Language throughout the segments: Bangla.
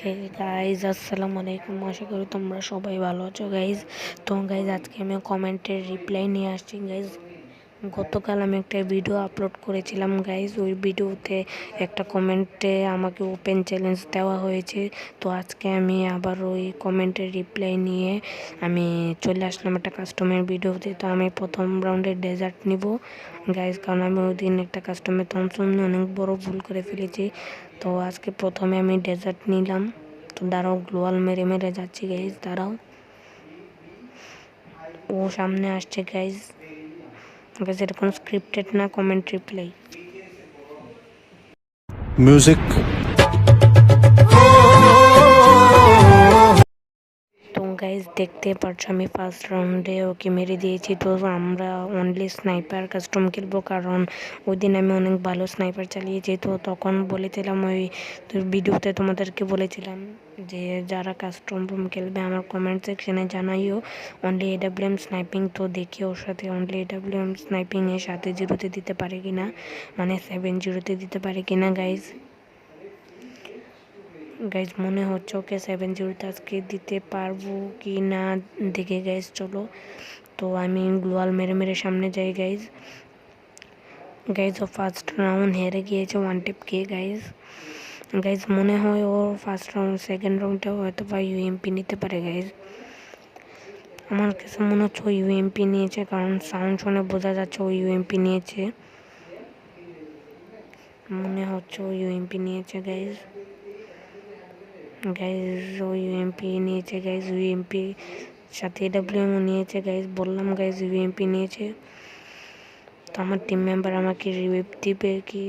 হে গাইজ আসসালামু আলাইকুম, আশা করি তোমরা সবাই ভালো আছো গাইজ। তো গাইজ আজকে আমি কমেন্টের রিপ্লাই নিয়ে আসছি গাইজ। গতকাল আমি একটা ভিডিও আপলোড করেছিলাম গাইজ, ওই ভিডিওতে একটা কমেন্টে আমাকে ওপেন চ্যালেঞ্জ দেওয়া হয়েছে। তো আজকে আমি আবার ওই কমেন্টের রিপ্লাই নিয়ে আমি চলে আসলাম একটা কাস্টমের ভিডিওতে। তো আমি প্রথম রাউন্ডে ডেজার্ট নিব গাইজ, কারণ আমি ওই দিন একটা কাস্টমার থমসম নিয়ে অনেক বড় ভুল করে ফেলেছি। তো আজকে প্রথমে আমি ডেজার্ট নিলাম। তো দাঁড়াও, গ্লোয়াল মেরে মেরে যাচ্ছি গাইজ, দাঁড়াও। ও সামনে আসছে গাইজ। গাইজ এটা কোনো স্ক্রিপ্টেড না, কমেন্ট রিপ্লাই। music. তো গাইজ দেখতে পাচ্ছ আমি ফার্স্ট রাউন্ডে ওকে মেরে দিয়েছি। তো আমরা অনলি স্নাইপার কাস্টম খেলবো, কারণ ওই দিন আমি অনেক ভালো স্নাইপার চালিয়েছি। তো তখন বলেছিলাম ওই ভিডিওতে তোমাদেরকে বলেছিলাম যে যারা কাস্টম রুম খেলবে আমার কমেন্ট সেকশনে জানাইও অনলি AWM স্নাইপিং। তো দেখি ওর সাথে অনলি AWM স্নাইপিংয়ের সাথে জিরোতে দিতে পারে কিনা, মানে 7-0 দিতে পারে কিনা গাইজ। গাইজ মনে হচ্ছে ওকে 7-0 আজকে দিতে পারবো কি না দেখে গাইজ চলো। তো আমি গ্লোয়াল মেরে মেরে সামনে যাই গাইজ। গাইজ ও ফার্স্ট রাউন্ড হেরে গিয়েছে 1 টিপ কে গাইজ। গাইজ মনে হয় ও ফার্স্ট রাউন্ড সেকেন্ড রাউন্ডে হয়তো বা UMP নিতে পারে গাইজ। আমার কাছে মনে হচ্ছে ও UMP নিয়েছে, কারণ সাউন্ড শুনে বোঝা যাচ্ছে ও UMP নিয়েছে। মনে হচ্ছে ও UMP নিয়েছে গাইজ। গাইজ ও UMP নিয়েছে গাইজ, UMP সাথে AWM নিয়েছে গাইজ, বললাম গাইজ UMP নিয়েছে। তো আমার টিম মেম্বার আমাকে রিভাইভ দিবে কি?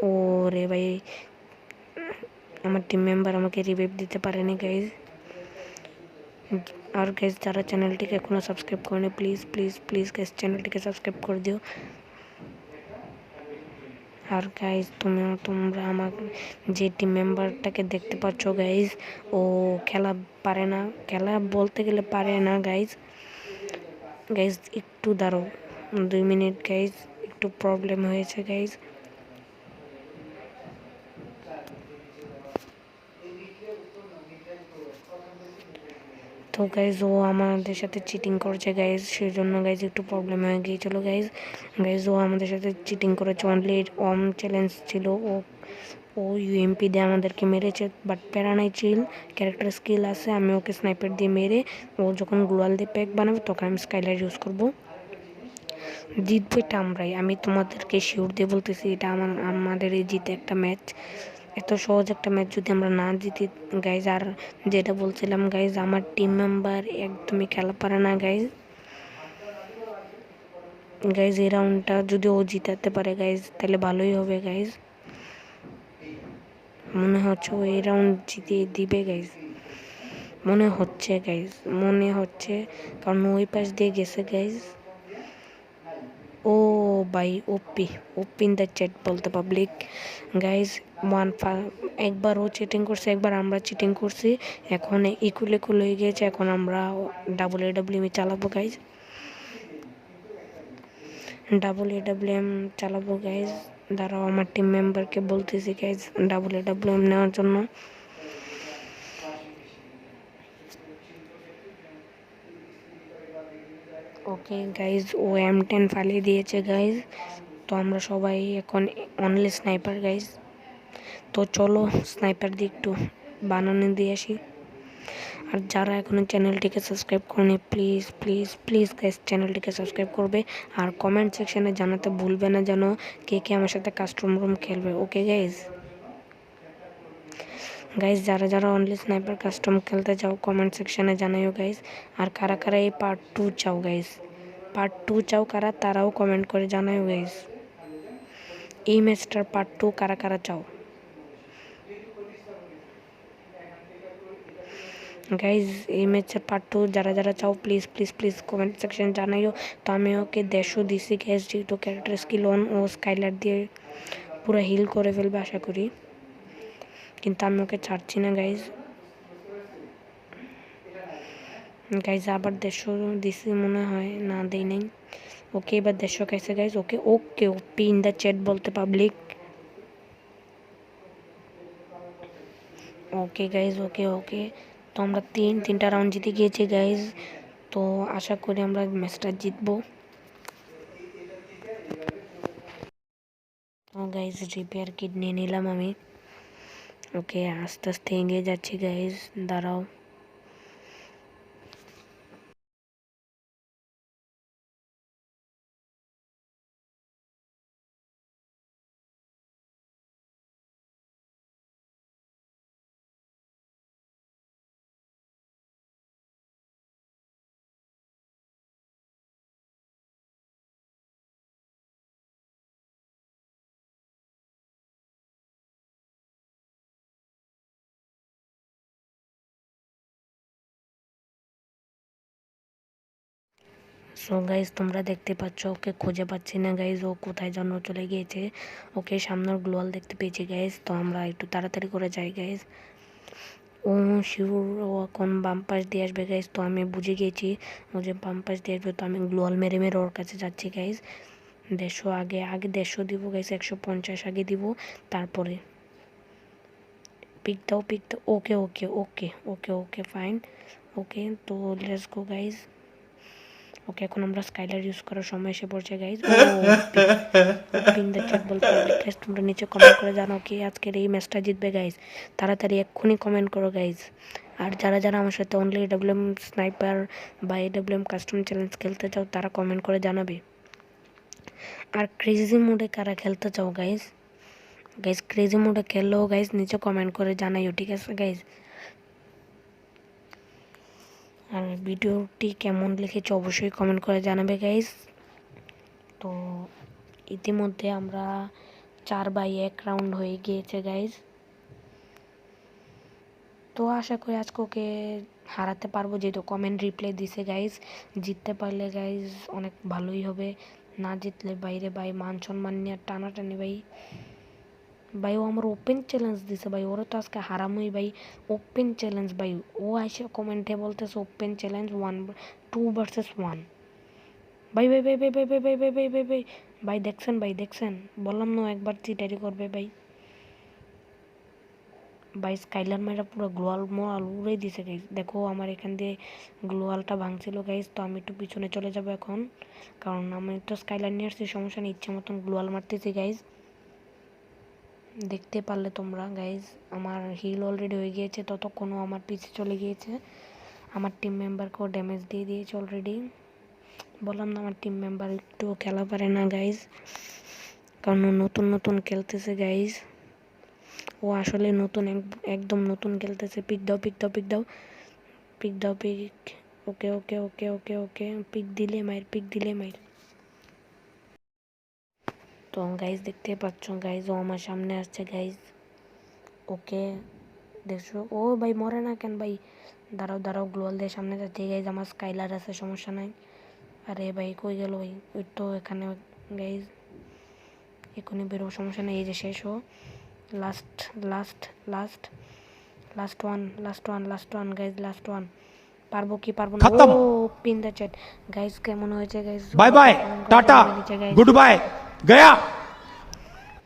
ও রে ভাই, আমার টিম মেম্বার আমাকে রিভাইভ দিতে পারেনি গাইজ। আর গাইজ যারা চ্যানেলটিকে এখনও সাবস্ক্রাইব করেনি, প্লিজ প্লিজ প্লিজ গাইজ চ্যানেলটিকে সাবস্ক্রাইব করে দিও। আর গাইজ তোমরা আমার যে টিম মেম্বারটাকে দেখতে পাচ্ছ গাইজ, ও খেলা পারে না, খেলা বলতে গেলে পারে না গাইজ। গাইজ একটু দাঁড়াও 2 মিনিট গাইজ, একটু প্রবলেম হয়েছে গাইজ। তো গাইজ ও আমাদের সাথে চিটিং করছে গাইজ, সেই জন্য গাইজ একটু প্রবলেম হয়ে গিয়েছিল গাইজ। গাইজ ও আমাদের সাথে চিটিং করেছে, অনলি চ্যালেঞ্জ ছিল। ও UMP দিয়ে আমাদেরকে মেরেছে, বাট প্যারা নাই, চিল ক্যারেক্টার স্কিল আছে। আমি ওকে স্নাইপার দিয়ে মেরে ও যখন গ্লোয়াল দিয়ে প্যাক বানাবে তখন আমি স্কাইলাইট ইউজ করবো। জিতবো এটা আমরাই, আমি তোমাদেরকে শিওর দিয়ে বলতেছি। এটা আমাদের এই জিতে একটা ম্যাচ, এত সহজ একটা ম্যাচ যদি আমরা না জিতি গাইজ। আর যেটা বলছিলাম গাইজ, আমার টিম মেম্বার একদমই খেলা পারে না গাইজ। গাইজ এই রাউন্ডটা যদি ও জিতাতে পারে গাইজ তাহলে ভালোই হবে গাইজ। মনে হচ্ছে ও এই রাউন্ড জিতিয়ে দিবে গাইজ, মনে হচ্ছে গাইজ, মনে হচ্ছে, কারণ ওই পাশ দিয়ে গেছে গাইজ। ও ভাই ওপি ওপি ইন দ্য চ্যাট বলতে পাবলিক গাইজ। একবার ও চিটিং করছে, একবার আমরা চিটিং করছি, এখন ইকুয়াল হয়ে গিয়েছে। এখন আমরা AWM চালাবো গাইজ, AWM চালাবো গাইজ। দাঁড়াও আমার টিম মেম্বারকে বলতেছি গাইজ AWM নেওয়ার জন্য। ওকে গাইজ ও M10 ফালিয়ে দিয়েছে গাইজ। তো আমরা সবাই এখন অনলি স্নাইপার গাইজ। তো চলো স্নাইপার দিয়ে একটু বানানো দিয়ে আসি। আর যারা এখনও চ্যানেলটিকে সাবস্ক্রাইব করেনি, প্লিজ প্লিজ প্লিজ গাইজ চ্যানেলটিকে সাবস্ক্রাইব করবে। আর কমেন্ট সেকশানে জানাতে ভুলবে না যেন কে কে আমার সাথে কাস্টম রুম খেলবে। ওকে গাইজ, গাইজ যারা যারা অনলি স্নাইপার কাস্টম খেলতে চাও কমেন্ট সেকশানে জানাইও গাইজ। আর কারা কারা এই পার্ট 2 চাও গাইজ, পার্ট 2 চাও কারা, তারাও কমেন্ট করে জানাইও গাইজ। এই ম্যাচটার পার্ট 2 কারা কারা চাও গাইজ, এই ম্যাচের পার্ট 2 যারা যারা চাও please please please comment section জানাইও। তো আমি ওকে 150 দিছি গাইজ, যেহেতু ক্যারেক্টার স্কিল অন, ও স্কাইলার দিয়ে পুরো হিল করে ফেলবে আশা করি, কিন্তু আমি ওকে ছাড়ছি না গাইজ। গাইজ আবার 150 দিছি মনে হয়, না দেই নাই। ওকে এবার 150 খাইছে guys. Okay okay OP in the chat বলতে পাবলিক। ওকে গাইজ, ওকে ওকে। তো আমরা তিনটা রাউন্ড জিতে গিয়েছি গাইজ। তো আশা করি আমরা ম্যাচটা জিতবো। তো গাইজ রিপেয়ার কিট নিয়ে নিলাম আমি। ওকে আস্তে আস্তে এগিয়ে যাচ্ছি গাইজ, দাঁড়াও। সো গাইজ তোমরা দেখতে পাচ্ছ, ওকে খুঁজে পাচ্ছি না গাইজ, ও কোথায় যেন চলে গিয়েছে। ওকে সামনের গ্লোয়াল দেখতে পেয়েছি গাইজ। তো আমরা একটু তাড়াতাড়ি করে যাই গাইজ। ও শিওর ও এখন বাম পাশ দিয়ে আসবে গাইজ। তো আমি বুঝে গিয়েছি ও যে বাম পাশ দিয়ে আসবে। তো আমি গ্লোয়াল মেরে মেরে ওর কাছে যাচ্ছি গাইজ। 150 আগে 150 দিব গাইজ, 150 আগে দিব, তারপরে পিক দাও পিক দাও। ওকে ওকে ওকে ওকে ওকে ফাইন। ওকে তো লেটস গো গাইজ। ওকে এখন আমরা স্কাইলার ইউজ করার সময় এসে পড়ছে গাইজ। ও পিন দ্য চ্যাট বল পাবলিক গাইজ। তোমরা নিচে কমেন্ট করে জানাও কি আজকের এই ম্যাচটা জিতবে গাইজ। তাড়াতাড়ি এক্ষুনি কমেন্ট করো গাইজ। আর যারা যারা আমার সাথে অনলি এডব্লিউএম স্নাইপার বা এডব্লিউএম কাস্টম চ্যালেঞ্জ খেলতে চাও তারা কমেন্ট করে জানাবে। আর ক্রেজি মোডে কারা খেলতে চাও গাইজ, গাইজ ক্রেজি মোডে খেললেও গাইজ নিচে কমেন্ট করে জানাইও, ঠিক আছে গাইজ। আর ভিডিওটি কেমন লিখেছে অবশ্যই কমেন্ট করে জানাবে গাইজ। তো ইতিমধ্যে আমরা 4/1 রাউন্ড হয়ে গিয়েছে গাইজ। তো আশা করি আজকে ওকে হারাতে পারবো, যেহেতু কমেন্ট রিপ্লাই দিছে গাইজ। জিততে পারলে গাইজ অনেক ভালোই হবে, না জিতলে বাইরে ভাই মান সম্মান নিয়ে টানাটানি ভাই। ভাই ও আমার ওপেন চ্যালেঞ্জ দিছে ভাই, ওরা তো আজকে হারামই ভাই। ওপেন চ্যালেঞ্জ ভাই, ও এসে কমেন্টে বলতেছে ওপেন চ্যালেঞ্জ 2 ভার্সেস 1। ভাই ভাই ভাই ভাই ভাই ভাই ভাই ভাই ভাই ভাই ভাই ভাই দেখছেন ভাই, দেখছেন, বললাম না একবার চিটারি করবে ভাই। ভাই স্কাইলার মেয়েরা পুরো গ্লোয়াল মোয়াল উড়ে দিছে গাইজ। দেখো আমার এখান দিয়ে গ্লোয়ালটা ভাঙছিল গাইজ। তো আমি একটু পিছনে চলে যাব এখন, কারণ আমি তো স্কাইলার নিয়ে আসছি, সমস্যা নেই, ইচ্ছে মতন গ্লোয়াল মারতেছি গাইজ। দেখতে পারলে তোমরা গাইজ আমার হিল অলরেডি হয়ে গিয়েছে, ততক্ষণও আমার পিছে চলে গিয়েছে। আমার টিম মেম্বারকেও ড্যামেজ দিয়ে দিয়েছে অলরেডি। বললাম না আমার টিম মেম্বার একটু খেলা পারে না গাইজ, কারণ নতুন নতুন খেলতেছে গাইজ। ও আসলে নতুন, একদম নতুন খেলতেছে। পিক দাও পিক দাও পিক দাও পিক দাও পিক। ওকে ওকে ওকে ওকে ওকে পিক দিলে মাইর, পিক দিলে মাইর। তো গাইজ দেখতে পাচ্ছ গাইজ ও আমার সামনে আসছে গাইজ। ওকে দেখছো, ও ভাই মরে না কেন ভাই, দাঁড়াও দাঁড়াও গ্লোয়াল দিয়ে সামনে যাচ্ছে গাইজ। আমার স্কাইলার আছে, সমস্যা নাই। আরে ভাই কই গেল ভাই, ওই তো এখানে গাইজ, এখনই বেরোবো, সমস্যা নেই। এই যে শেষ হো, last last last last one last one last one guys, last one. পারবো কি পারবো না। ও পিন দ্য চ্যাট গাইজ, কেমন হয়েছে guys, bye bye tata good bye Gaya.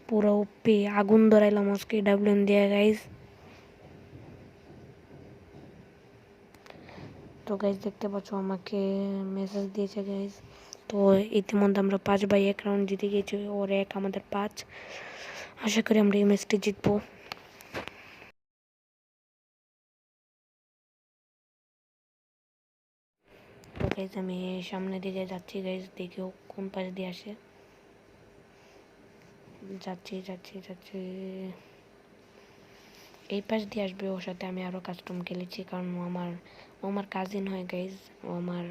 পুরো ওপি আগুন ধরাইলাম আজকে ডাব্লিউএম দিয়ে গাইজ। তো গাইজ দেখতে পাচ্ছ আমাকে মেসেজ দিয়েছে গাইজ। তো ইতিমধ্যে আমরা 5/1 রাউন্ড জিতে গেছি, ওর 1 আমাদের 5। আশা করি আমরা এই ম্যাচটি জিতবো। তো গাইজ আমি সামনের দিকে যাচ্ছি গাইজ, দেখি ও কোন পাশ দিয়ে আসে। যাচ্ছি যাচ্ছি যাচ্ছি, এই পাশ দিয়ে আসবে। ওর সাথে আমি আরও কাস্টম খেলেছি, কারণ ও আমার কাজিন হয় গাইজ, ও আমার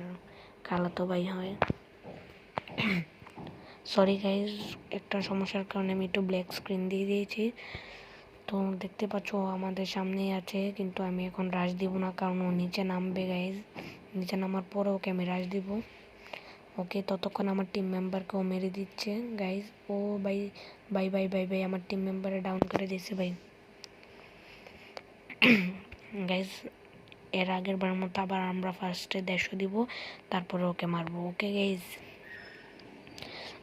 খালাতো ভাই হয়। সরি গাইজ, একটা সমস্যার কারণে আমি একটু ব্ল্যাক স্ক্রিন দিয়ে দিয়েছি। তো দেখতে পাচ্ছ ও আমাদের সামনেই আছে, কিন্তু আমি এখন রাশ দিব না, কারণ ও নিচে নামবে গাইজ। নিচে নামার পরে ওকে আমি রাশ দিব। ওকে ততক্ষণ আমার টিম মেম্বারকে ও মেরে দিচ্ছে গাইজ। ও ভাই ভাই ভাই ভাই ভাই আমার টিম মেম্বারে ডাউন করে দিয়েছে ভাই। গাইজ এর আগের বার মতো আবার আমরা ফার্স্টে 150 দিব, তারপরে ওকে মারবো। ওকে গাইজ,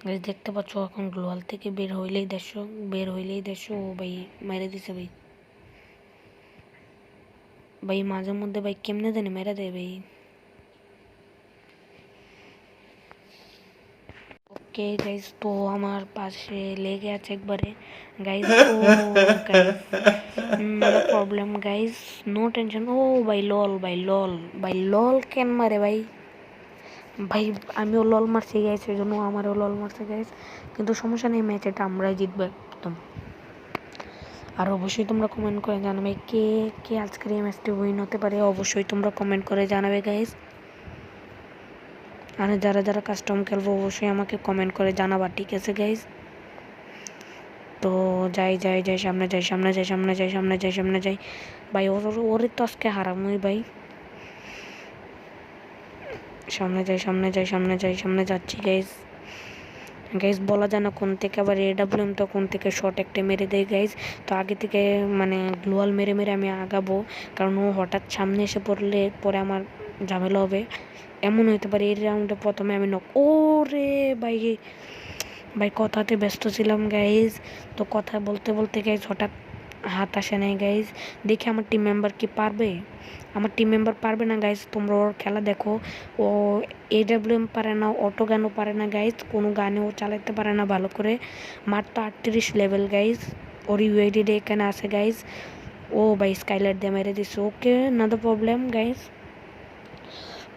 গাইজ দেখতে পাচ্ছ এখন গ্লোয়াল থেকে বের হইলেই 150, ও ভাই মেরে দিছে ভাই। ভাই মাঝে মধ্যে ভাই কেমনে জানি মেরে দেয় ভাই। ওকে গাইজ, তো আমার পাশে লেগে আছে একবারে গাইজ। ও guys, not a problem guys, no tension. ও ভাই লল, ভাই লল, ভাই লল কেন মারে ভাই? ভাই আমিও লল মারছি গাইজ, ওই জন্য আমারও লল মারছে গাইজ, কিন্তু সমস্যা নেই, ম্যাচ এটা আমরাই জিতবো একদম। আর অবশ্যই তোমরা কমেন্ট করে জানাবে কে কে আজকের এই ম্যাচটি উইন হতে পারে, অবশ্যই তোমরা কমেন্ট করে জানাবে গাইজ। আর যারা যারা কাস্টম খেলবো অবশ্যই আমাকে কমেন্ট করে জানাবা, ঠিক আছে গাইজ? তো যাই যাই যাই সামনে যাই, সামনে যাই, সামনে যাই, সামনে যাই, সামনে যাই ভাই। ওরে তো আজকে হারামই ভাই। সামনে যাই, সামনে যাই, সামনে যাই, সামনে যাচ্ছি গাইজ। গাইজ বলা যায় না কোন থেকে আবার AWM তো কোন থেকে শর্ট একটা মেরে দেয় গাইজ। তো আগে থেকে মানে গ্লোয়াল মেরে মেরে আমি আগাবো, কারণ ও হঠাৎ সামনে এসে পড়লে পরে আমার ঝামেলা হবে। এমন হইতে পারে এই রাউন্ডে প্রথমে আমি নক। ও রে ভাই, ভাই কথাতে ব্যস্ত ছিলাম গাইজ, তো কথা বলতে বলতে গাইজ হঠাৎ হাত আসে নাই গাইজ। দেখি আমার টিম মেম্বার কি পারবে, আমার টিম মেম্বার পারবে না গাইজ। তোমরা ওর খেলা দেখো, ও AWM পারে না, অটো গানও পারে না গাইজ, কোনো গানেও চালাতে পারে না ভালো করে। মাত্র 38 লেভেল গাইজ, ওর UID এখানে আছে গাইজ। ও ভাই স্কাইলাইট দিয়ে মেরে দিচ্ছে, ওকে নট প্রবলেম গাইজ,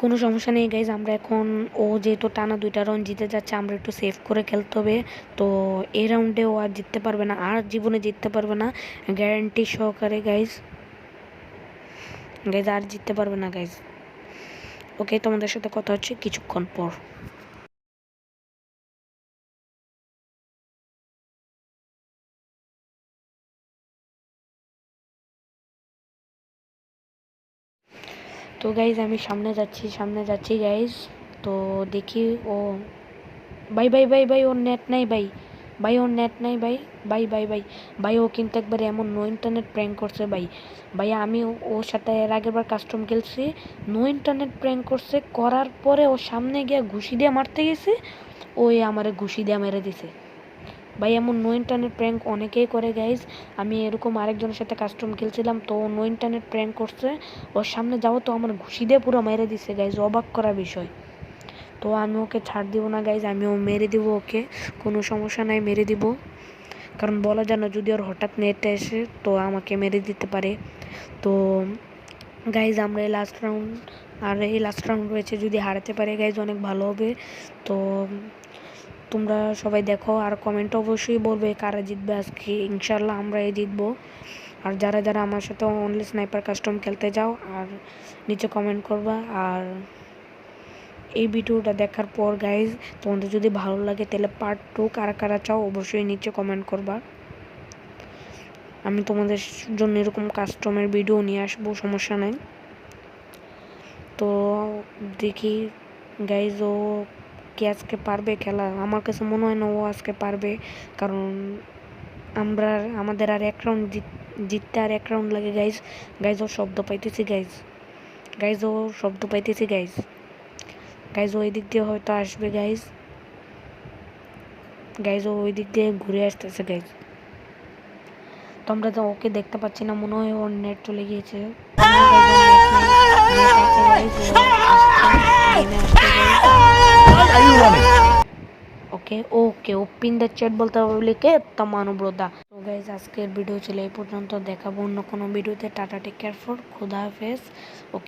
কোনো সমস্যা নেই গাইজ। আমরা এখন ও যেহেতু টানা 2টা রাউন্ড জিতে যাচ্ছে, আমরা একটু সেভ করে খেলতে হবে। তো এই রাউন্ডে ও আর জিততে পারবে না, আর জীবনে জিততে পারবে না, গ্যারান্টি সহকারে গাইজ। গাইজ আর জিততে পারবে না গাইজ। ওকে, তোমাদের সাথে কথা হচ্ছে কিছুক্ষণ পর। তো গাইজ আমি সামনে যাচ্ছি, সামনে যাচ্ছি গাইজ। তো দেখি ও, ভাই ভাই ভাই ভাই ওর নেট নাই ভাই, ভাই ওর নেট নাই ভাই, ভাই ভাই ভাই ভাই ও কিন্তু একবারে এমন নো ইন্টারনেট প্র্যাঙ্ক করছে ভাই। ভাই আমি ওর সাথে এর আগের বার কাস্টম খেলছি, নো ইন্টারনেট প্র্যাঙ্ক করছে, করার পরে ওর সামনে গিয়ে ঘুষি দিয়ে মারতে গেছে, ওই আমারে ঘুষি দিয়ে মেরে দিছে ভাই। এমন নো ইন্টারনেট প্র্যাঙ্ক অনেকেই করে গাইজ। আমি এরকম আরেকজনের সাথে কাস্টম খেলছিলাম, তো নো ইন্টারনেট প্র্যাঙ্ক করছে, ওর সামনে যাবো তো আমার ঘুষি দিয়ে পুরো মেরে দিছে গাইজ, অবাক করা বিষয়। তো আমি ওকে ছাড় দিব না গাইজ, আমিও মেরে দিব ওকে, কোনো সমস্যা নাই, মেরে দিব। কারণ বলা যায় না, যদি ওর হঠাৎ নেটে এসে তো আমাকে মেরে দিতে পারে। তো গাইজ আমরা এই লাস্ট রাউন্ড, আর এই লাস্ট রাউন্ড রয়েছে, যদি হারাতে পারে গাইজ অনেক ভালো হবে। তো তোমরা সবাই দেখো আর কমেন্ট অবশ্যই বলবে কারা জিতবে আজকে, ইনশাল্লাহ আমরাই জিতবো। আর যারা যারা আমার সাথে অনলি স্নাইপার কাস্টম খেলতে যাও, আর নিচে কমেন্ট করবা। আর এই ভিডিওটা দেখার পর গাইজ তোমাদের যদি ভালো লাগে তাহলে পার্ট 2 কারা কারা চাও অবশ্যই নিচে কমেন্ট করবা। আমি তোমাদের জন্য এরকম কাস্টমের ভিডিও নিয়ে আসবো, সমস্যা নাই। তো দেখি গাইজ ও কি আজকে পারবে খেলা, আমার কাছে মনে হয় না ও আজকে পারবে, কারণ আমাদের আর এক রাউন্ড জিততে আর এক রাউন্ড লাগে গাইজ। গাইজ ও শব্দ পাইতেছি গাইজ, গাইজ ও শব্দ পাইতেছি গাইজ, গাইজ ওই দিক দিয়ে হয়তো আসবে গাইজ, গাইজ ওই দিক দিয়ে ঘুরে আসতেছে গাইজ। তো আমরা তো ওকে দেখতে পাচ্ছি না, মনে হয় ওর নেট চলে গিয়েছে। ওকে ওকে ওপিন দ্য চ্যাট বলতে হবে লিখে তমানো ব্রোদা। তো গাইজ আজকের ভিডিও ছিল এই পর্যন্ত, দেখাবো অন্য কোনো ভিডিওতে। টাটা, টেক কেয়ার, ফর খুদা হাফেজ। ওকে।